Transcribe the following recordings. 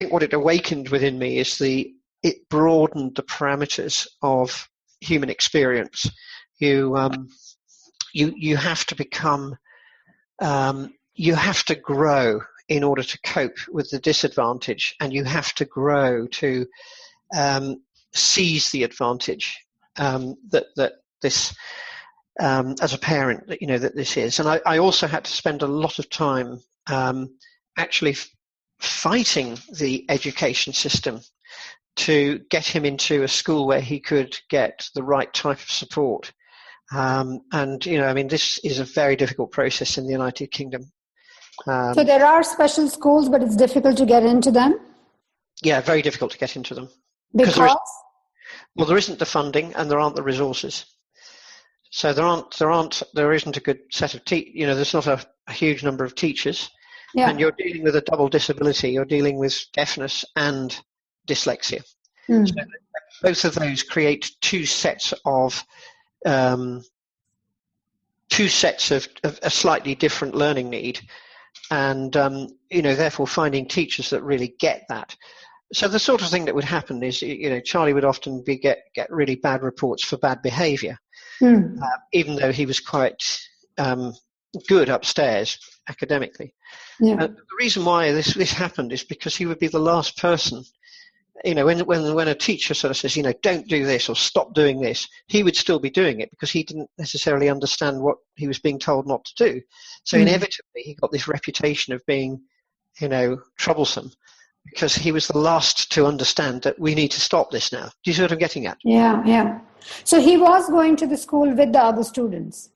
think what it awakened within me is it broadened the parameters of human experience. You have to become, you have to grow in order to cope with the disadvantage, and you have to grow to seize the advantage that this, as a parent, that this is. And I also had to spend a lot of time actually fighting the education system to get him into a school where he could get the right type of support. This is a very difficult process in the United Kingdom. So there are special schools, but it's difficult to get into them? Yeah, very difficult to get into them. Because? There isn't the funding and there aren't the resources. So there isn't a good set of there's not a huge number of teachers. Yeah. And you're dealing with a double disability. You're dealing with deafness and dyslexia. So both of those create two sets of a slightly different learning need, and therefore finding teachers that really get that. So the sort of thing that would happen is, Charlie would often get really bad reports for bad behaviour, even though he was quite good upstairs academically. Yeah. The reason why this happened is because he would be the last person. When a teacher sort of says, don't do this or stop doing this, he would still be doing it because he didn't necessarily understand what he was being told not to do. So inevitably he got this reputation of being, troublesome, because he was the last to understand that we need to stop this now. Do you see what I'm getting at? Yeah, yeah. So he was going to the school with the other students?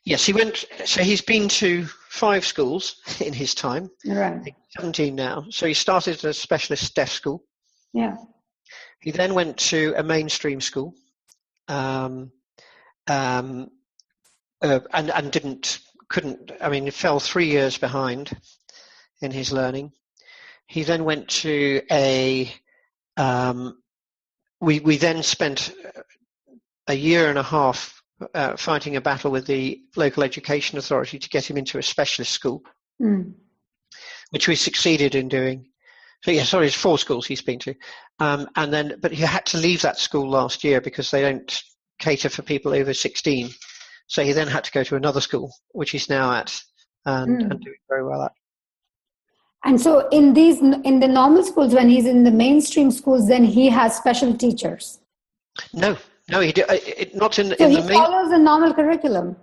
Yes, he went. So he's been to 5 schools in his time. Right. He's 17 now. So he started at a specialist deaf school. Yeah. He then went to a mainstream school, and he fell 3 years behind in his learning. He then went to we then spent a year and a half fighting a battle with the local education authority to get him into a specialist school, which we succeeded in doing. So it's 4 schools he's been to, but he had to leave that school last year because they don't cater for people over 16. So he then had to go to another school, which he's now at and doing very well at. And so in the normal schools, when he's in the mainstream schools, then he has special teachers. No, he did not in. So in he the main... follows the normal curriculum.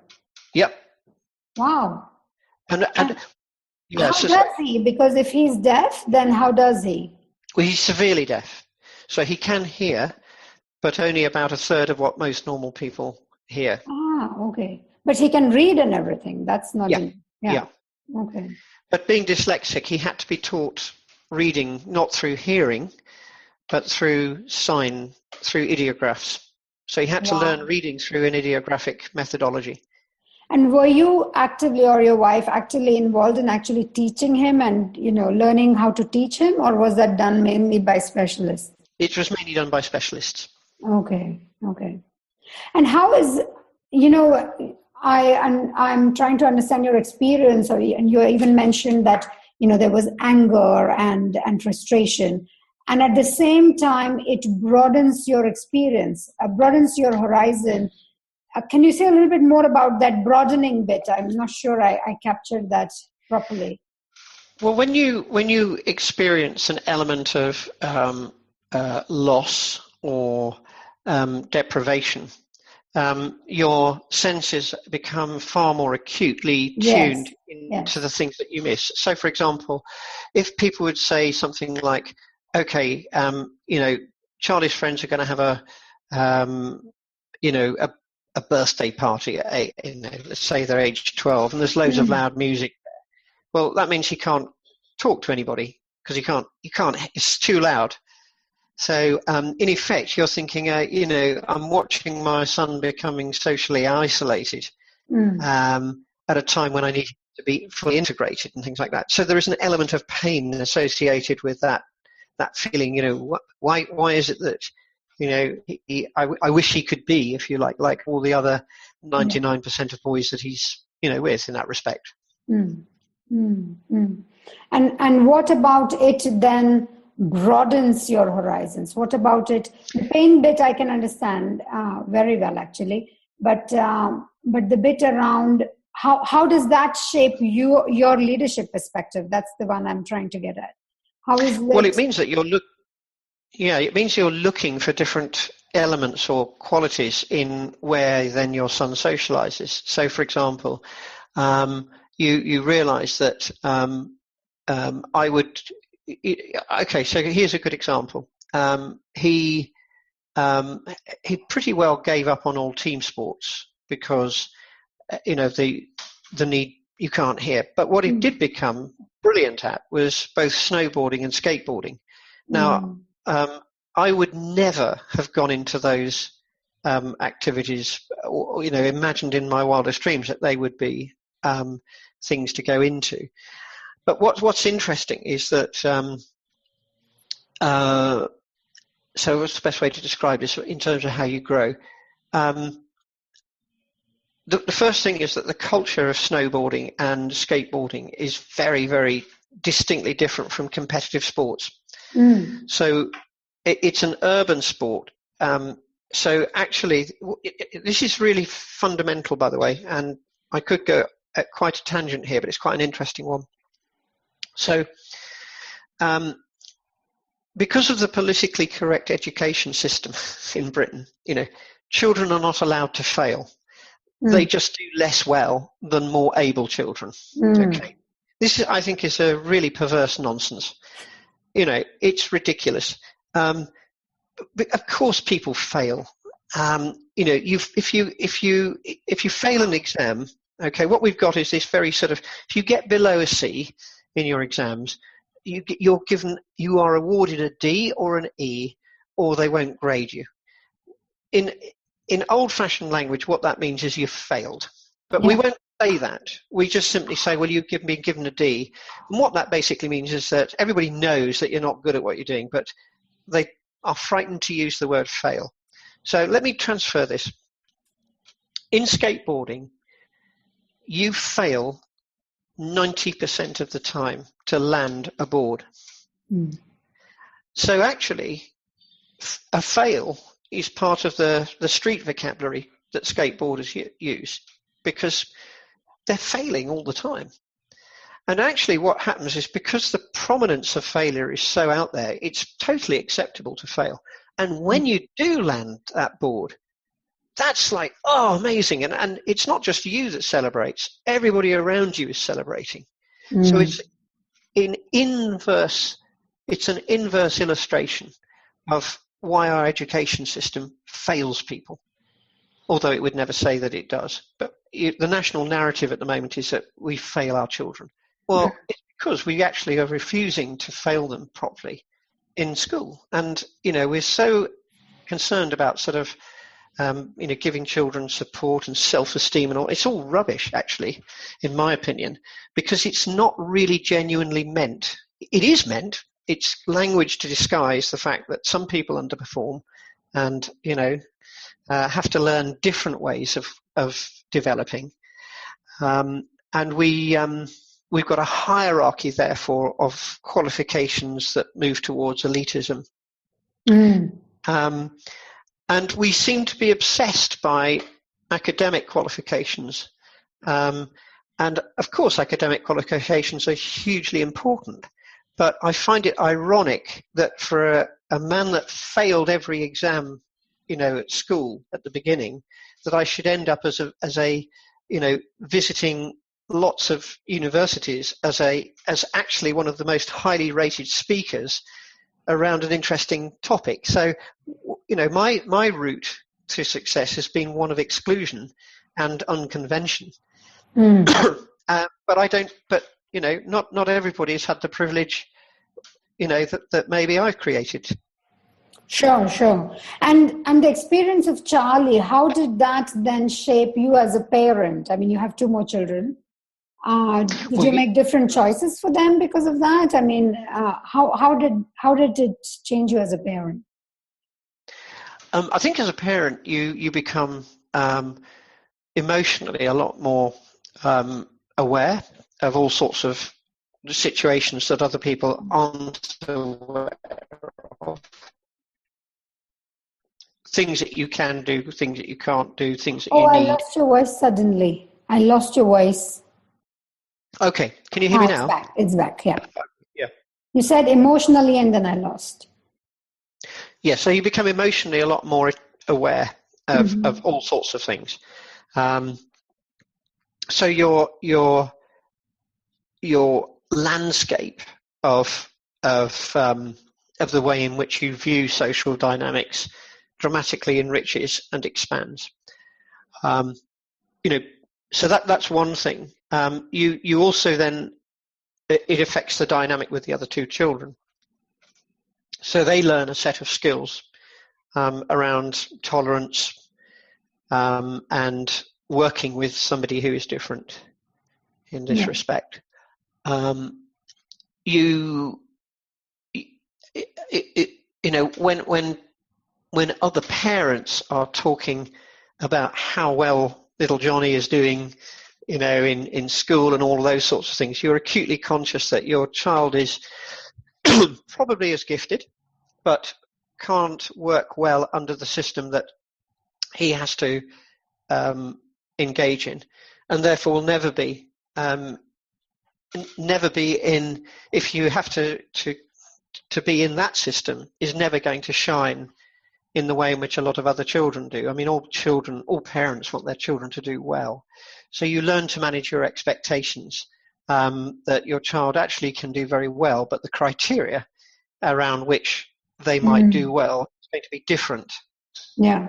Yep. Wow. And how does he? Because if he's deaf, then how does he? Well, he's severely deaf, so he can hear, but only about a third of what most normal people hear. Ah, okay. But he can read and everything. That's not. Yeah. Okay. But being dyslexic, he had to be taught reading not through hearing, but through ideographs. So he had to learn reading through an ideographic methodology. And were you actively, or your wife actively involved in actually teaching him and, learning how to teach him, or was that done mainly by specialists? It was mainly done by specialists. Okay. And how is, I'm trying to understand your experience, and you even mentioned that, there was anger and frustration. And at the same time, it broadens your experience, broadens your horizon. Can you say a little bit more about that broadening bit? I'm not sure I captured that properly. Well, when you experience an element of loss or deprivation, your senses become far more acutely tuned into the things that you miss. So, for example, if people would say something like, okay, Charlie's friends are going to have a birthday party at let's say they're age 12, and there's loads of loud music there. Well, that means he can't talk to anybody because he can't, it's too loud. So, in effect, you're thinking, I'm watching my son becoming socially isolated at a time when I need him to be fully integrated and things like that. So there is an element of pain associated with that feeling, why is it that, I wish he could be, if you like all the other 99% of boys that he's, with in that respect. Mm. And what about it then broadens your horizons? What about it? The pain bit I can understand very well, actually, but the bit around how does that shape your leadership perspective? That's the one I'm trying to get at. How is Well, it? it means that it means you're looking for different elements or qualities in where then your son socializes. So, for example, you realize that I would. Okay, so here's a good example. He pretty well gave up on all team sports because the need you can't hear. But what he did become brilliant at was both snowboarding and skateboarding. Now, I would never have gone into those activities, or, imagined in my wildest dreams that they would be things to go into. But what's interesting is that, so what's the best way to describe this in terms of how you grow? The first thing is that the culture of snowboarding and skateboarding is very, very distinctly different from competitive sports. So it's an urban sport. So actually, this is really fundamental, by the way, and I could go at quite a tangent here, but it's quite an interesting one. So because of the politically correct education system in Britain, children are not allowed to fail. They just do less well than more able children. Okay. This, I think, is a really perverse nonsense. It's ridiculous. But of course people fail. If you fail an exam, okay, what we've got is this very sort of, if you get below a C in your exams, you are awarded a D or an E, or they won't grade you. In old-fashioned language, what that means is you've failed. But we won't say that. We just simply say, well, you've been given a D. And what that basically means is that everybody knows that you're not good at what you're doing, but they are frightened to use the word fail. So let me transfer this. In skateboarding, you fail 90% of the time to land a board. So actually, a fail is part of the street vocabulary that skateboarders use, because they're failing all the time. And actually what happens is, because the prominence of failure is so out there, it's totally acceptable to fail. And when you do land that board, that's like, oh, amazing. And it's not just you that celebrates. Everybody around you is celebrating. So it's an inverse illustration of why our education system fails people, although it would never say that it does. But the national narrative at the moment is that we fail our children. Well, it's because we actually are refusing to fail them properly in school. And, we're so concerned about sort of, giving children support and self-esteem and all. It's all rubbish, actually, in my opinion, because it's not really genuinely meant. It is meant. It's language to disguise the fact that some people underperform and, have to learn different ways of developing. And we've got a hierarchy, therefore, of qualifications that move towards elitism. And we seem to be obsessed by academic qualifications. And, of course, academic qualifications are hugely important. But I find it ironic that for a man that failed every exam, at school at the beginning, that I should end up as a visiting lots of universities as actually one of the most highly rated speakers around an interesting topic. So, my route to success has been one of exclusion and unconvention. Not everybody has had the privilege, that maybe I've created. Sure. And the experience of Charlie, how did that then shape you as a parent? I mean, you have 2 more children. Did you make different choices for them because of that? I mean, how did it change you as a parent? I think as a parent, you become emotionally a lot more aware all sorts of situations that other people aren't aware of. Things that you can do, things that you can't do, things that you I need. lost your voice suddenly. I lost your voice. Okay, can you hear me It's now? back. It's back, yeah. Yeah. You said emotionally and then I lost. Yeah, so you become emotionally a lot more aware of all sorts of things. So your landscape of the way in which you view social dynamics dramatically enriches and expands. So that's one thing. You also then, it affects the dynamic with the other two children. So they learn a set of skills around tolerance and working with somebody who is different in this respect. When other parents are talking about how well little Johnny is doing, in school and all of those sorts of things, you're acutely conscious that your child is probably as gifted, but can't work well under the system that he has to engage in, and therefore will never be in. If you have to be in that system, is never going to shine in the way in which a lot of other children do. I mean, all parents want their children to do well. So you learn to manage your expectations, that your child actually can do very well, but the criteria around which they might do well is going to be different. Yeah.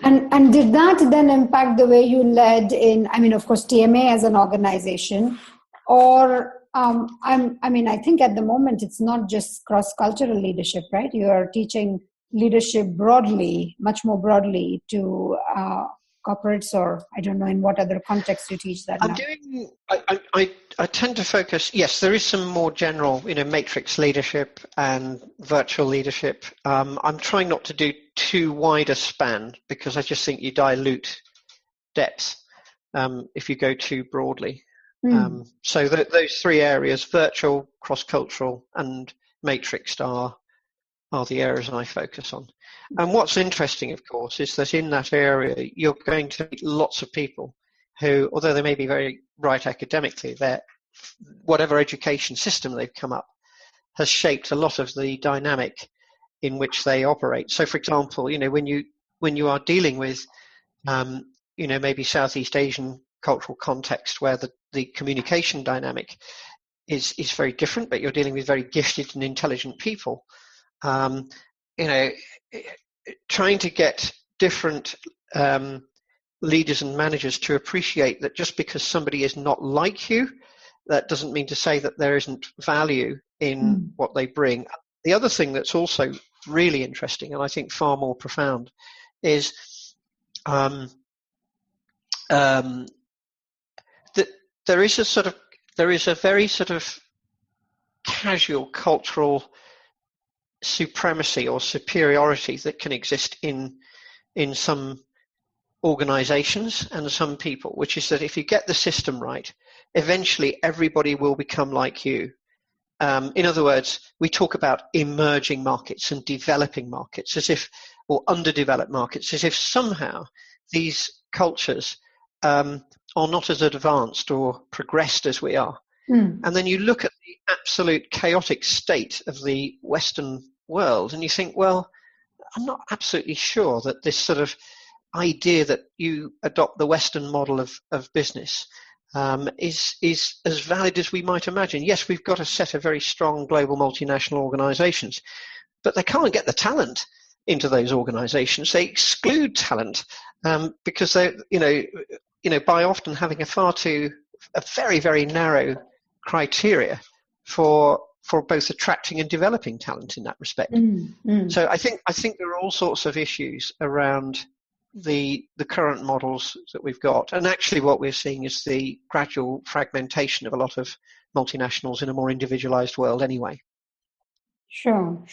And did that then impact the way you led in, I mean, of course, TMA as an organization, or I think at the moment it's not just cross-cultural leadership, right? You are teaching leadership broadly, much more broadly to corporates, or I don't know in what other context you teach that now. I tend to focus, yes, there is some more general, matrix leadership and virtual leadership. I'm trying not to do too wide a span because I just think you dilute depth if you go too broadly. So those three areas, virtual, cross-cultural, and matrixed, are the areas I focus on. And what's interesting, of course, is that in that area, you're going to meet lots of people who, although they may be very bright academically, whatever education system they've come up has shaped a lot of the dynamic in which they operate. So, for example, when you are dealing with, maybe Southeast Asian cultural context where the communication dynamic is very different, but you're dealing with very gifted and intelligent people. Trying to get different leaders and managers to appreciate that just because somebody is not like you, that doesn't mean to say that there isn't value in what they bring. The other thing that's also really interesting, and I think far more profound, is that there is a very sort of casual cultural supremacy or superiority that can exist in some organizations and some people, which is that if you get the system right, eventually everybody will become like you. In other words, we talk about emerging markets and developing markets or underdeveloped markets, as if somehow these cultures are not as advanced or progressed as we are. And then you look at the absolute chaotic state of the Western world and you think, well, I'm not absolutely sure that this sort of idea that you adopt the Western model of business is as valid as we might imagine. Yes, we've got a set of very strong global multinational organizations, but they can't get the talent into those organizations. They exclude talent because they, by often having a very, very narrow criteria for both attracting and developing talent in that respect. So I think there are all sorts of issues around the current models that we've got, and actually what we're seeing is the gradual fragmentation of a lot of multinationals in a more individualized world anyway. Sure.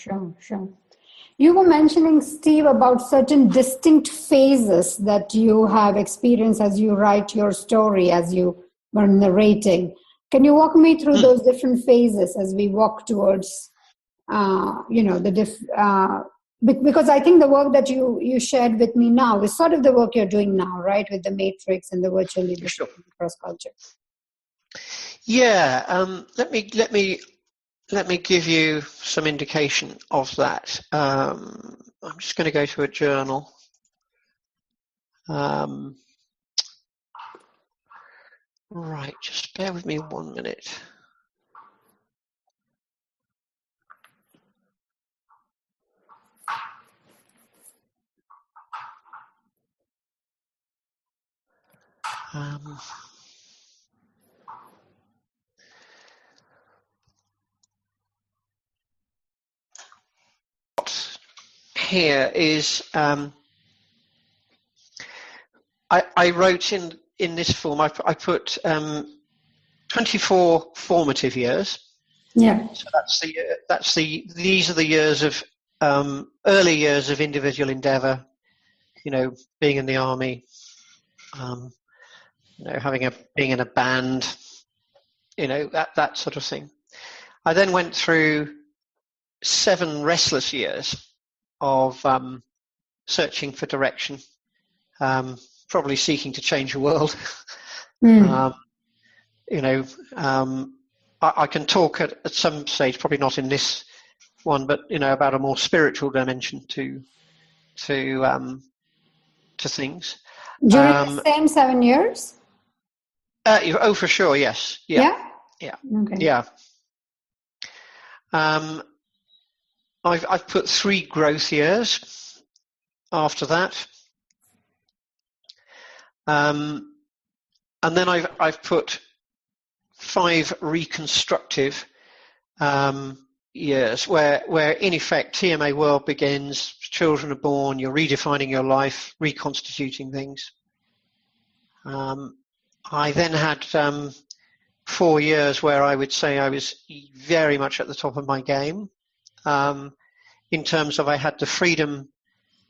You were mentioning, Steve, about certain distinct phases that you have experienced as you write your story, as you were narrating. Can you walk me through those different phases as we walk towards, because I think the work that you shared with me now is sort of the work you're doing now, right, with the Matrix and the virtual leadership across culture. Yeah, let me give you some indication of that. I'm just going to go to a journal. Right, just bear with me 1 minute. Here is I wrote in this form. I put 24 formative years. Yeah. So these are the years of early years of individual endeavour. Being in the army, being in a band, that sort of thing. I then went through 7 restless years of searching for direction, probably seeking to change the world. I can talk at some stage, probably not in this one, but about a more spiritual dimension to things. During the same 7 years? For sure, yes. Yeah. Okay. Yeah. I've put 3 growth years after that, and then I've put 5 reconstructive years, where in effect TMA world begins. Children are born. You're redefining your life, reconstituting things. I then had 4 years where I would say I was very much at the top of my game, in terms of I had the freedom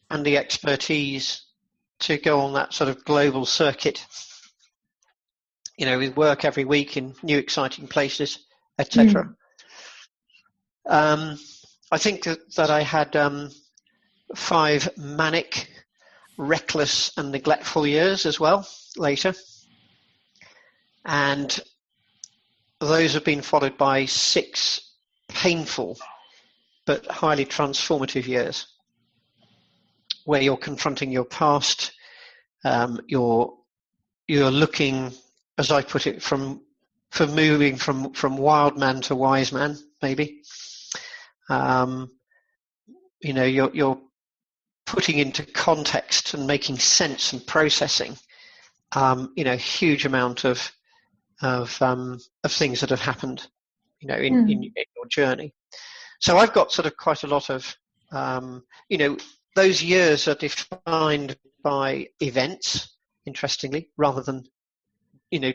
and the expertise to go on that sort of global circuit, with work every week in new exciting places, etc. I think that I had 5 manic, reckless and neglectful years as well later. And those have been followed by 6 painful but highly transformative years where you're confronting your past, you're looking, as I put it, for moving from wild man to wise man, maybe. You're putting into context and making sense and processing, huge amount of things that have happened, in your journey. So I've got sort of quite a lot of, those years are defined by events, interestingly, rather than,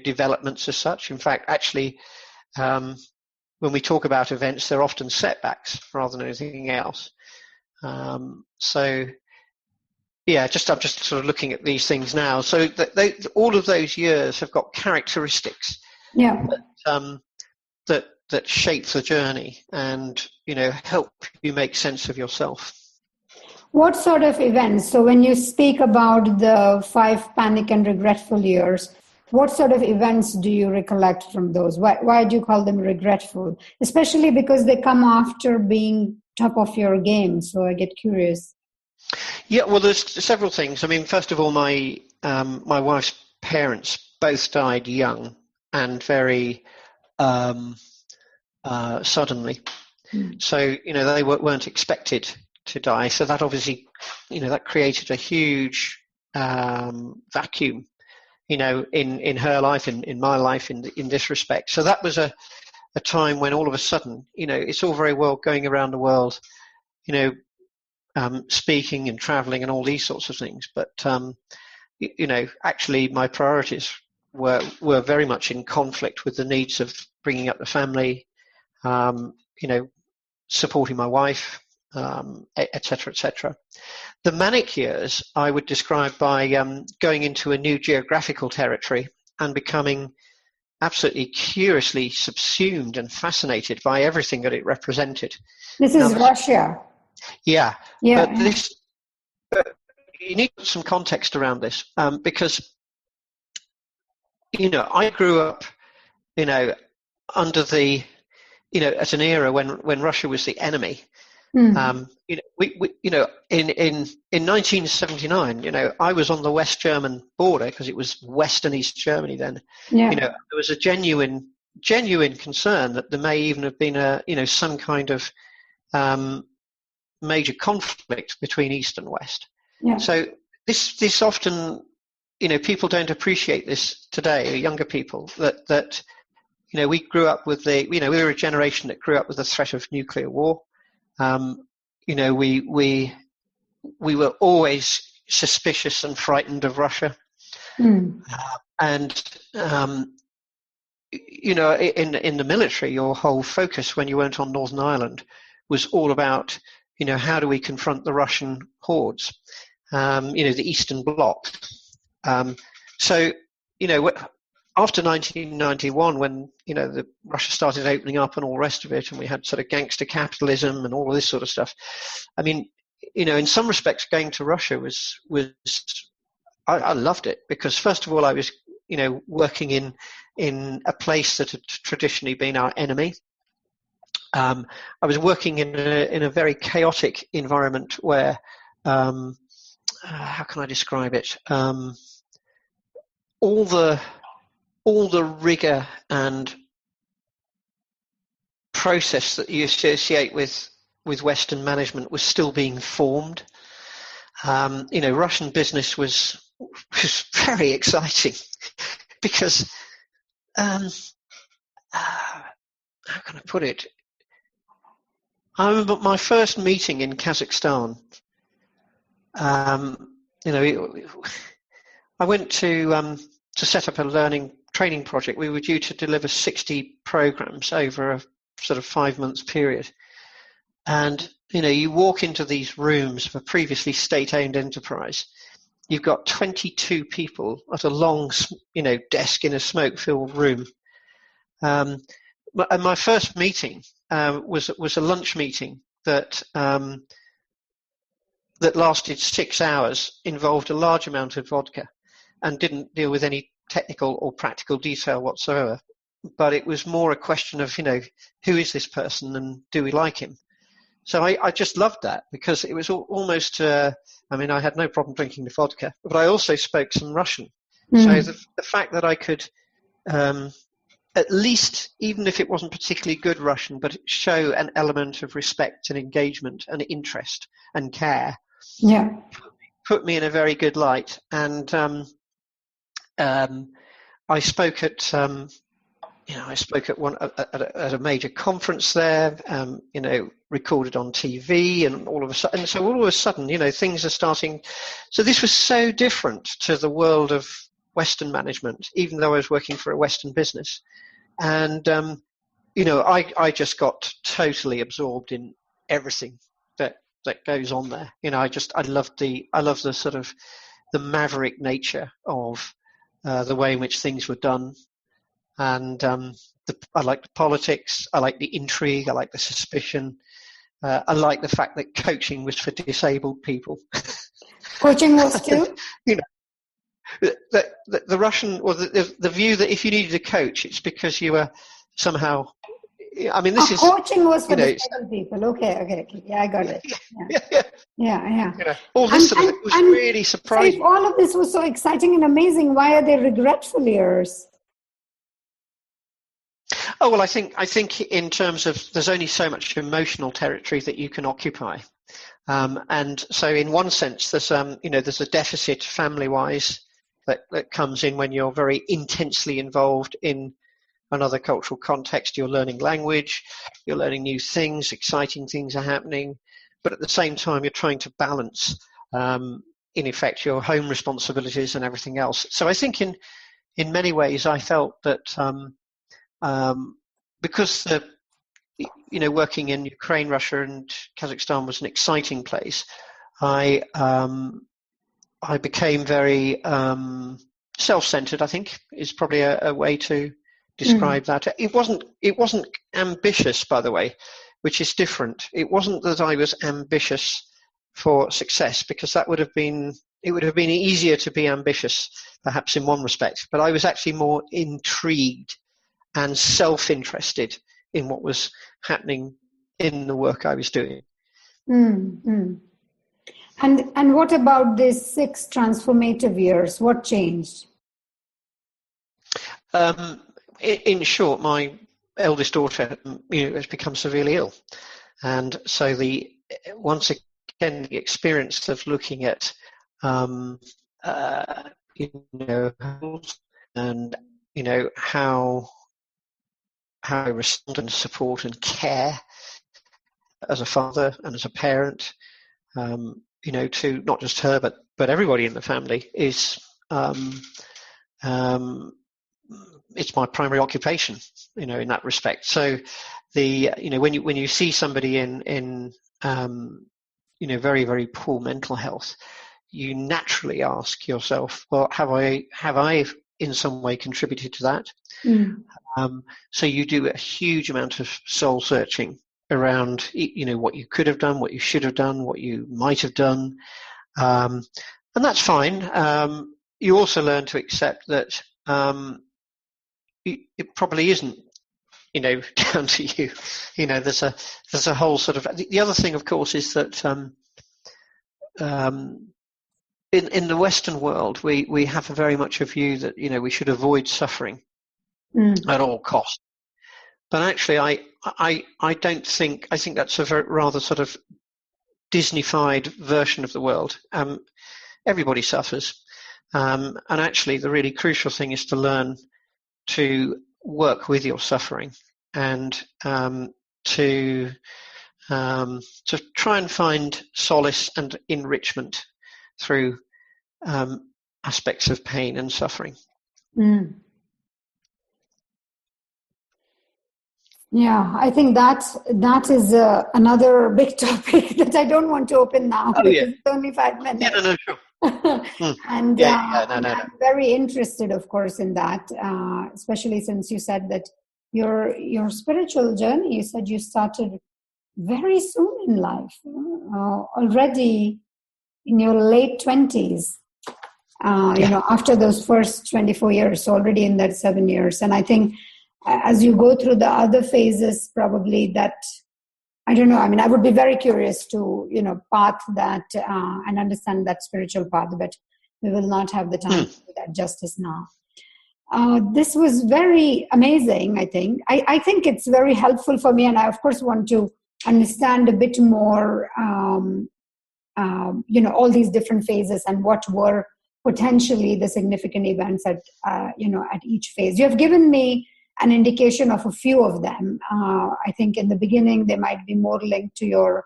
developments as such. In fact, actually, when we talk about events, they're often setbacks rather than anything else. I'm just sort of looking at these things now. So all of those years have got characteristics that shape the journey and, help you make sense of yourself. What sort of events? So when you speak about the 5 panic and regretful years, what sort of events do you recollect from those? Why do you call them regretful? Especially because they come after being top of your game. So I get curious. Yeah, well, there's several things. I mean, first of all, my wife's parents both died young and very suddenly. So, they weren't expected to die. So that obviously, that created a huge vacuum, in her life, in my life, in this respect. So that was a time when all of a sudden, it's all very well going around the world, speaking and traveling and all these sorts of things. But, actually my priorities were very much in conflict with the needs of bringing up the family, supporting my wife, etc., etc. The manic years I would describe by going into a new geographical territory and becoming absolutely curiously subsumed and fascinated by everything that it represented. This is Russia. Yeah, yeah. But this, you need some context around this because, I grew up, under the, at an era when Russia was the enemy. In 1979, I was on the West German border because it was West and East Germany then. Yeah. There was a genuine concern that there may even have been some kind of major conflict between East and West. Yeah. So this often, people don't appreciate this today, younger people, that we grew up with we were a generation that grew up with the threat of nuclear war. We were always suspicious and frightened of Russia. In the military, your whole focus when you went on Northern Ireland was all about, how do we confront the Russian hordes, the Eastern Bloc. After 1991, when Russia started opening up and all the rest of it, and we had sort of gangster capitalism and all of this sort of stuff. I mean, in some respects, going to Russia was I loved it because first of all, I was working in a place that had traditionally been our enemy. I was working in a very chaotic environment where, how can I describe it? All the rigor and process that you associate with Western management was still being formed. Russian business was very exciting because, how can I put it? I remember my first meeting in Kazakhstan. I went to set up a learning training project. We were due to deliver 60 programs over a sort of 5 months period. And, you walk into these rooms of a previously state-owned enterprise. You've got 22 people at a long, desk in a smoke-filled room. And my first meeting was a lunch meeting that lasted 6 hours, involved a large amount of vodka, and didn't deal with any technical or practical detail whatsoever. But it was more a question of, who is this person and do we like him? So I just loved that because it was almost, I had no problem drinking the vodka, but I also spoke some Russian. So the fact that I could, at least, even if it wasn't particularly good Russian, but show an element of respect and engagement and interest and care, put me in a very good light. And I spoke at at a major conference there, recorded on TV, and all of a sudden, things are starting. So this was so different to the world of Western management, even though I was working for a Western business. And, I just got totally absorbed in everything that goes on there. I love the sort of the maverick nature of the way in which things were done. And I like the politics, I like the intrigue, I like the suspicion. I like the fact that coaching was for disabled people. Coaching was too? The Russian, or the view that if you needed a coach, it's because you were somehow. Coaching was for disabled people. Okay. Yeah, I got it. Yeah. All this was really surprising. So if all of this was so exciting and amazing, why are they regretful years? Oh, well, I think in terms of there's only so much emotional territory that you can occupy. And so in one sense, there's a deficit family-wise that comes in when you're very intensely involved in another cultural context. You're learning language, you're learning new things, exciting things are happening, but at the same time, you're trying to balance, in effect, your home responsibilities and everything else. So I think in many ways, I felt that because working in Ukraine, Russia, and Kazakhstan was an exciting place, I became very self-centered, I think, is probably a way to describe that. It wasn't ambitious, by the way, which is different. It wasn't that I was ambitious for success, because it would have been easier to be ambitious, perhaps in one respect, but I was actually more intrigued and self-interested in what was happening in the work I was doing. Mm-hmm. And what about these 6 transformative years? What changed? In short, my eldest daughter, has become severely ill, and so once again the experience of looking at, and how I respond and support and care as a father and as a parent, to not just her but everybody in the family is. It's my primary occupation, in that respect. So when you see somebody in very, very poor mental health, you naturally ask yourself, well, have I in some way contributed to that? So you do a huge amount of soul searching around, what you could have done, what you should have done, what you might have done. And that's fine. You also learn to accept that, it probably isn't, down to you. There's a whole sort of. The other thing, of course, is that in the Western world, we have very much a view that we should avoid suffering at all costs. But actually, I don't think. I think that's a rather sort of Disney-fied version of the world. Everybody suffers, and actually, the really crucial thing is to learn to work with your suffering and to try and find solace and enrichment through aspects of pain and suffering. Yeah, I think that is another big topic that I don't want to open now. Oh, yeah. It's only 5 minutes. Yeah, no, sure. And I'm very interested, of course, in that, especially since you said that your spiritual journey, you said you started very soon in life, already in your late 20s, after those first 24 years, already in that 7 years. And I think as you go through the other phases, probably that, I don't know, I would be very curious to, path that and understand that spiritual path, but we will not have the time to do that justice now. This was very amazing, I think. I think it's very helpful for me, and I, of course, want to understand a bit more, all these different phases and what were potentially the significant events at each phase. You have given me an indication of a few of them. I think in the beginning, they might be more linked to your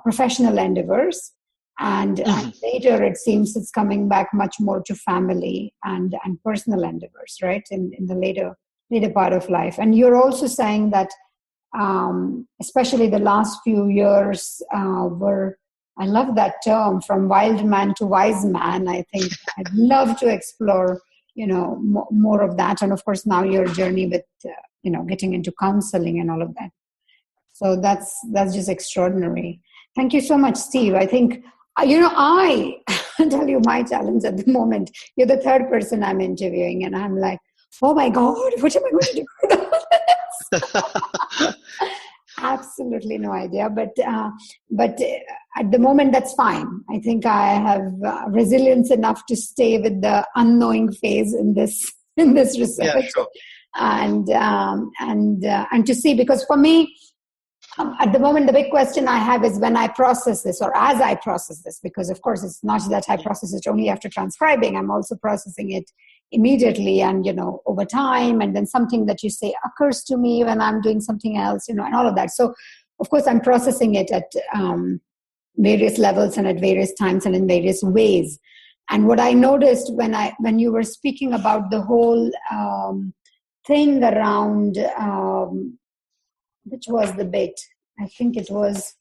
professional endeavors. And later, it seems it's coming back much more to family and personal endeavors, right? In the later part of life. And you're also saying that, especially the last few years were, I love that term, from wild man to wise man. I think I'd love to explore more of that. And of course, now your journey with, getting into counseling and all of that. So that's just extraordinary. Thank you so much, Steve. I think, I tell you my challenge at the moment. You're the third person I'm interviewing, and I'm like, oh my God, what am I going to do with all this? Absolutely no idea. But at the moment, that's fine. I think I have resilience enough to stay with the unknowing phase in this research. Yeah, sure. And to see, because for me, at the moment, the big question I have is when I process this, or as I process this, because of course it's not that I process it only after transcribing, I'm also processing it immediately and, over time, and then something that you say occurs to me when I'm doing something else, and all of that. So of course I'm processing it at various levels and at various times and in various ways. And what I noticed when you were speaking about the whole thing around which was the bit? I think it was,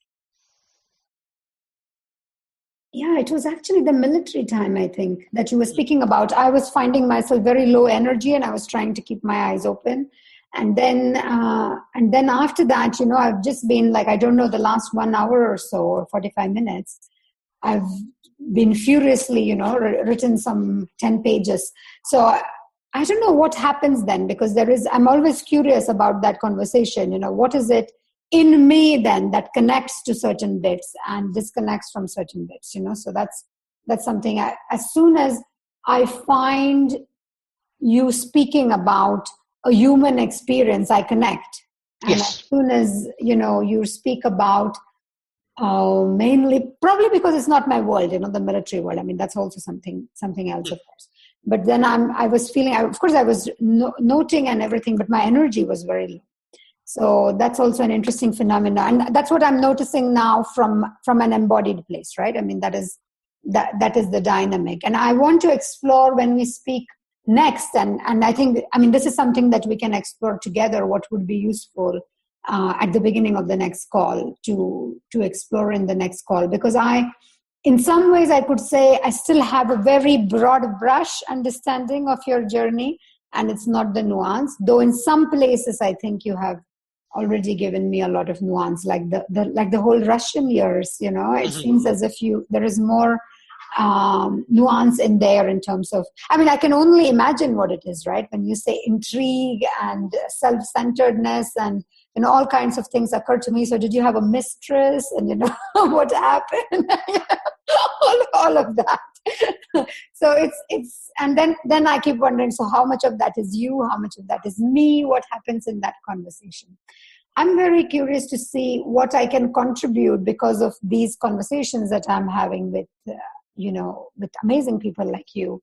it was actually the military time, I think, that you were speaking about. I was finding myself very low energy and I was trying to keep my eyes open. And then after that, I've just been like, I don't know, the last 1 hour or so, or 45 minutes, I've been furiously, written some 10 pages. So I don't know what happens then, because I'm always curious about that conversation. What is it in me then that connects to certain bits and disconnects from certain bits, So that's something as soon as I find you speaking about a human experience, I connect. And Yes. as soon as, you speak about mainly, probably because it's not my world, the military world. I mean, that's also something else, of course. But then I was feeling, of course, I was noting and everything, but my energy was very low. So that's also an interesting phenomenon. And that's what I'm noticing now from an embodied place, right? I mean, that is the dynamic. And I want to explore when we speak next. And I think, this is something that we can explore together, what would be useful at the beginning of the next call to explore in the next call. Because in some ways, I could say I still have a very broad brush understanding of your journey, and it's not the nuance. Though in some places, I think you have already given me a lot of nuance, like the whole Russian years. It seems as if there is more nuance in there in terms of. I can only imagine what it is, right? When you say intrigue and self-centeredness and all kinds of things occur to me. So did you have a mistress? And what happened? all of that. So it's and then I keep wondering, so how much of that is you? How much of that is me? What happens in that conversation? I'm very curious to see what I can contribute because of these conversations that I'm having with, with amazing people like you,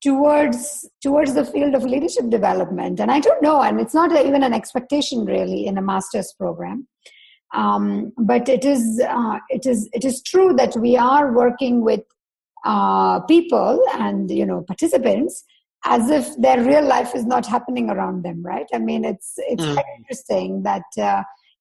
towards the field of leadership development. And I don't know, and it's not even an expectation really in a master's program. But it is true that we are working with people and participants as if their real life is not happening around them, right? It's quite interesting that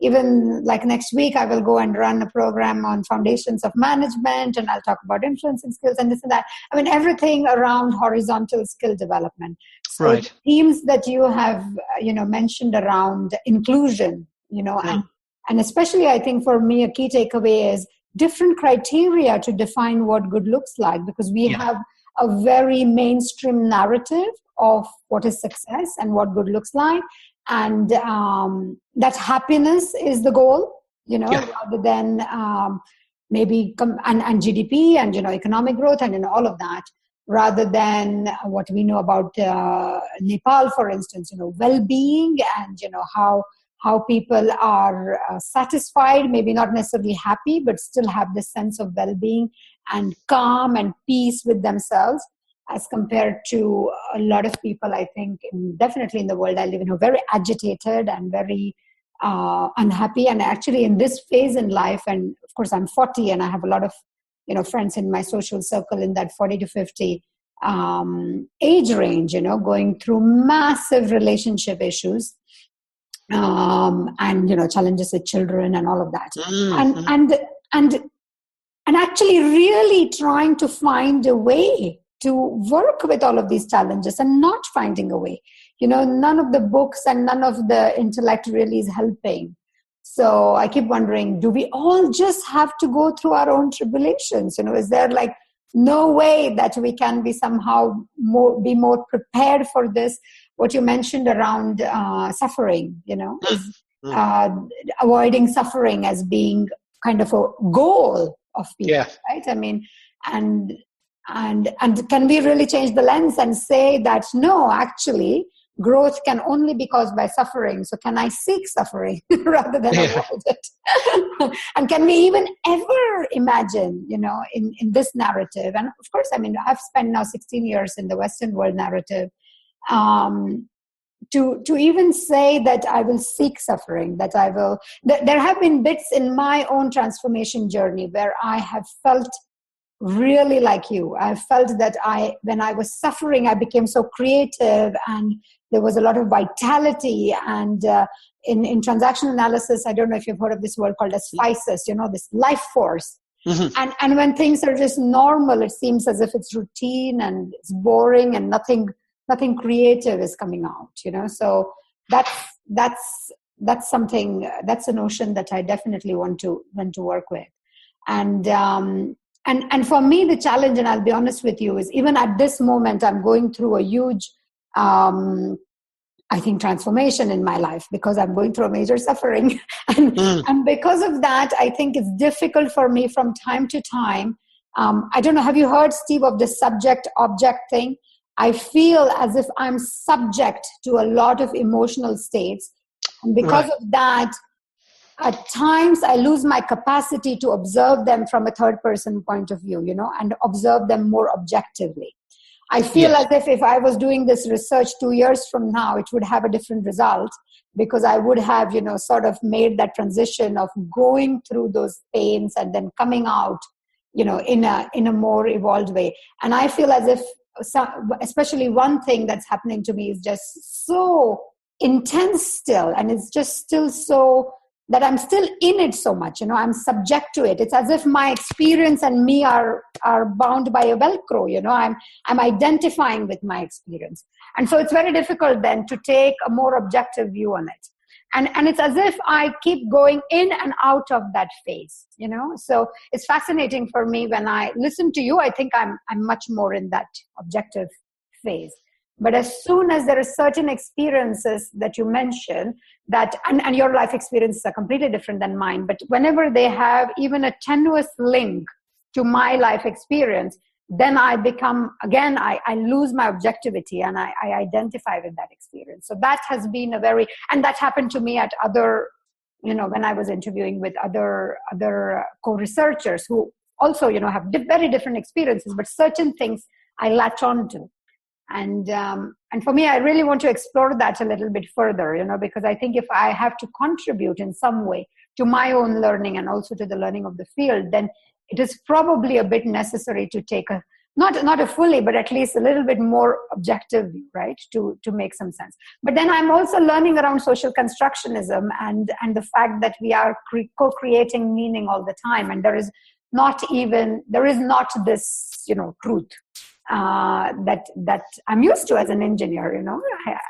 even like next week I will go and run a program on foundations of management, and I'll talk about influencing skills and this and that. Everything around horizontal skill development. So right. Themes that you have mentioned around inclusion, and especially I think for me a key takeaway is different criteria to define what good looks like, because we have a very mainstream narrative of what is success and what good looks like, and that happiness is the goal, rather than maybe and GDP and economic growth and all of that, rather than what we know about Nepal, for instance, well-being and how people are satisfied, maybe not necessarily happy, but still have this sense of well-being and calm and peace with themselves, as compared to a lot of people, I think, definitely in the world I live in, who are very agitated and very unhappy. And actually in this phase in life, and of course I'm 40 and I have a lot of friends in my social circle in that 40 to 50 age range, going through massive relationship issues. And challenges with children and all of that, and actually really trying to find a way to work with all of these challenges and not finding a way. None of the books and none of the intellect really is helping. So I keep wondering, do we all just have to go through our own tribulations? Is there like no way that we can be somehow be more prepared for this? What you mentioned around suffering, avoiding suffering as being kind of a goal of people, right? And can we really change the lens and say that no, actually, growth can only be caused by suffering. So can I seek suffering rather than avoid it? And can we even ever imagine, in this narrative? And of course, I've spent now 16 years in the Western world narrative. To even say that I will seek suffering, that I will. There have been bits in my own transformation journey where I have felt really like you. I felt that when I was suffering, I became so creative and there was a lot of vitality. And in transaction analysis, I don't know if you've heard of this word called as physis, this life force. Mm-hmm. And when things are just normal, it seems as if it's routine and it's boring and nothing creative is coming out, So that's something, that's a notion that I definitely want to work with. And for me, the challenge, and I'll be honest with you, is even at this moment, I'm going through a huge, I think, transformation in my life because I'm going through a major suffering. And because of that, I think it's difficult for me from time to time. I don't know, have you heard, Steve, of the subject-object thing? I feel as if I'm subject to a lot of emotional states. And because of that, at times I lose my capacity to observe them from a third-person point of view, and observe them more objectively. I feel as if I was doing this research 2 years from now, it would have a different result because I would have, sort of made that transition of going through those pains and then coming out, in a more evolved way. And I feel as if, especially one thing that's happening to me is just so intense still, and it's just still so that I'm still in it so much, I'm subject to it. It's as if my experience and me are bound by a Velcro, I'm identifying with my experience. And so it's very difficult then to take a more objective view on it. And it's as if I keep going in and out of that phase, So it's fascinating for me when I listen to you. I think I'm much more in that objective phase. But as soon as there are certain experiences that you mention that, and your life experiences are completely different than mine, but whenever they have even a tenuous link to my life experience, then I become, again, I lose my objectivity and I identify with that experience. So that has been and that happened to me at other, when I was interviewing with other co-researchers who also, have very different experiences, but certain things I latch on to. And for me, I really want to explore that a little bit further, because I think if I have to contribute in some way to my own learning and also to the learning of the field, then it is probably a bit necessary to take not a fully, but at least a little bit more objective view, right, to make some sense. But then I'm also learning around social constructionism and the fact that we are co-creating meaning all the time, and there is not this, truth. That I'm used to as an engineer,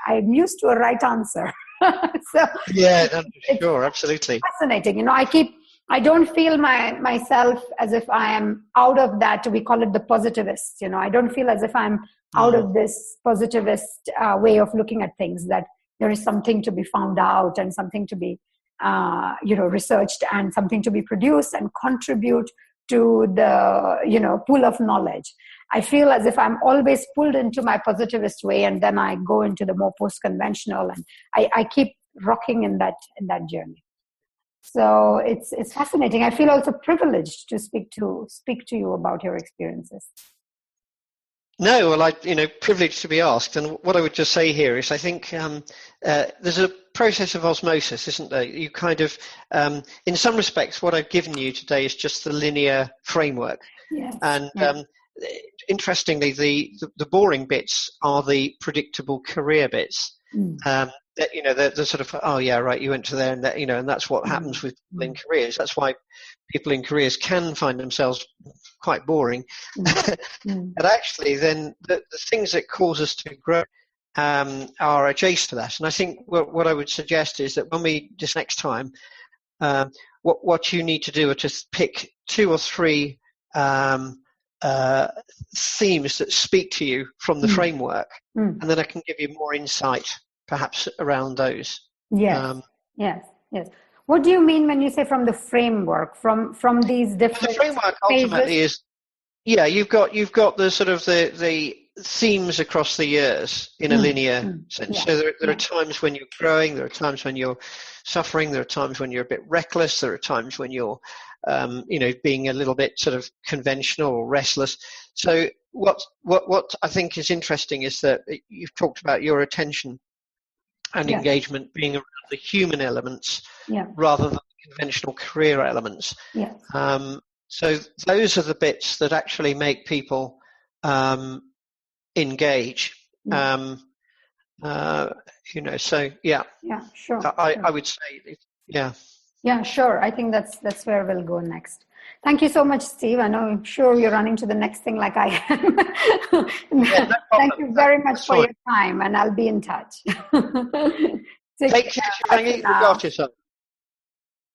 I'm used to a right answer. So yeah, sure, absolutely fascinating. I don't feel myself as if I am out of that. We call it the positivist. I don't feel as if I'm out of this positivist way of looking at things. That there is something to be found out and something to be, researched and something to be produced and contribute to the pool of knowledge. I feel as if I'm always pulled into my positivist way, and then I go into the more post-conventional, and I keep rocking in that journey. So it's fascinating. I feel also privileged to speak to you about your experiences. No, well, privileged to be asked. And what I would just say here is I think there's a process of osmosis, isn't there? You kind of, in some respects, what I've given you today is just the linear framework. Yes. And interestingly, the boring bits are the predictable career bits. That the sort of, oh yeah, right, you went to there, and that, and that's what happens with people in careers. That's why people in careers can find themselves quite boring. But actually, then the things that cause us to grow are adjacent to that. And I think what I would suggest is that when we just next time, what you need to do are to pick 2 or 3 themes that speak to you from the framework, and then I can give you more insight perhaps around those. Yes. Yes. What do you mean when you say from the framework, from these different the framework phases? Ultimately is, you've got the sort of the themes across the years in a linear sense. So there are times when you're growing, there are times when you're suffering, there are times when you're a bit reckless, there are times when you're being a little bit sort of conventional or restless. So what I think is interesting is that you've talked about your attention and engagement being around the human elements rather than the conventional career elements. So those are the bits that actually make people engage. So yeah. Yeah, sure. I would say, yeah. Yeah, sure. I think that's where we'll go next. Thank you so much, Steve. I'm sure you're running to the next thing like I am. Yeah, no Thank you very much That's for fine. your time, and I'll be in touch. Take care, Shivangi. Look after yourself.